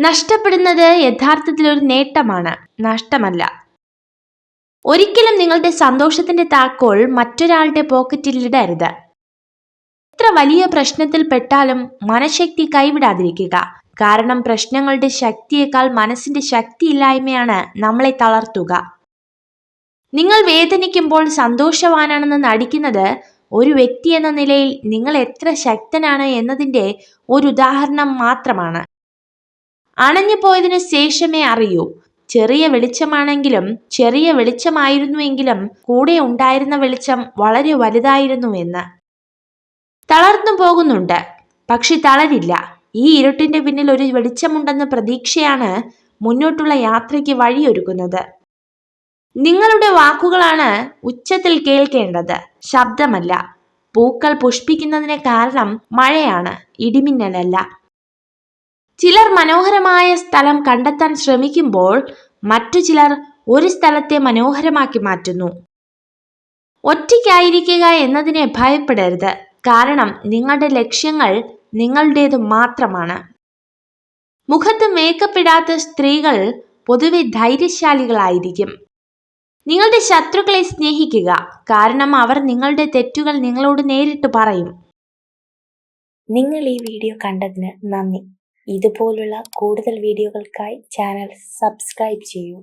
നഷ്ടപ്പെടുന്നത് യഥാർത്ഥത്തിൽ ഒരു നേട്ടമാണ്, നഷ്ടമല്ല. ഒരിക്കലും നിങ്ങളുടെ സന്തോഷത്തിന്റെ താക്കോൽ മറ്റൊരാളുടെ പോക്കറ്റിൽ ഇടരുത്. എത്ര വലിയ പ്രശ്നത്തിൽ പെട്ടാലും മനഃശക്തി കൈവിടാതിരിക്കുക. കാരണം പ്രശ്നങ്ങളുടെ ശക്തിയേക്കാൾ മനസ്സിന്റെ ശക്തിയില്ലായ്മയാണ് നമ്മളെ തളർത്തുക. നിങ്ങൾ വേദനിക്കുമ്പോൾ സന്തോഷവാനാണെന്ന് നടിക്കുന്നത് ഒരു വ്യക്തി എന്ന നിലയിൽ നിങ്ങൾ എത്ര ശക്തനാണ് എന്നതിന്റെ ഒരു ഉദാഹരണം മാത്രമാണ്. അണഞ്ഞു പോയതിനു ശേഷമേ അറിയൂ, ചെറിയ വെളിച്ചമായിരുന്നുവെങ്കിലും കൂടെ ഉണ്ടായിരുന്ന വെളിച്ചം വളരെ വലുതായിരുന്നുവെന്ന്. തളർന്നു പോകുന്നുണ്ട്, പക്ഷെ തളരില്ല. ഈ ഇരുട്ടിന്റെ പിന്നിൽ ഒരു വെളിച്ചമുണ്ടെന്ന പ്രതീക്ഷയാണ് മുന്നോട്ടുള്ള യാത്രയ്ക്ക് വഴിയൊരുക്കുന്നത്. നിങ്ങളുടെ വാക്കുകളാണ് ഉച്ചത്തിൽ കേൾക്കേണ്ടത്, ശബ്ദമല്ല. പൂക്കൾ പുഷ്പിക്കുന്നതിന് കാരണം മഴയാണ്, ഇടിമിന്നലല്ല. ചിലർ മനോഹരമായ സ്ഥലം കണ്ടെത്താൻ ശ്രമിക്കുമ്പോൾ മറ്റു ചിലർ ഒരു സ്ഥലത്തെ മനോഹരമാക്കി മാറ്റുന്നു. ഒറ്റയ്ക്കായിരിക്കുക എന്നതിനെ ഭയപ്പെടരുത്. കാരണം നിങ്ങളുടെ ലക്ഷ്യങ്ങൾ നിങ്ങളുടേത് മാത്രമാണ്. മുഖത്ത് മേക്കപ്പ് ഇടാത്ത സ്ത്രീകൾ പൊതുവെ ധൈര്യശാലികളായിരിക്കും. നിങ്ങളുടെ ശത്രുക്കളെ സ്നേഹിക്കുക, കാരണം അവർ നിങ്ങളുടെ തെറ്റുകൾ നിങ്ങളോട് നേരിട്ട് പറയും. നിങ്ങൾ ഈ വീഡിയോ കണ്ടതിന് നന്ദി. ഇതുപോലുള്ള കൂടുതൽ വീഡിയോകൾക്കായി ചാനൽ സബ്സ്ക്രൈബ് ചെയ്യൂ.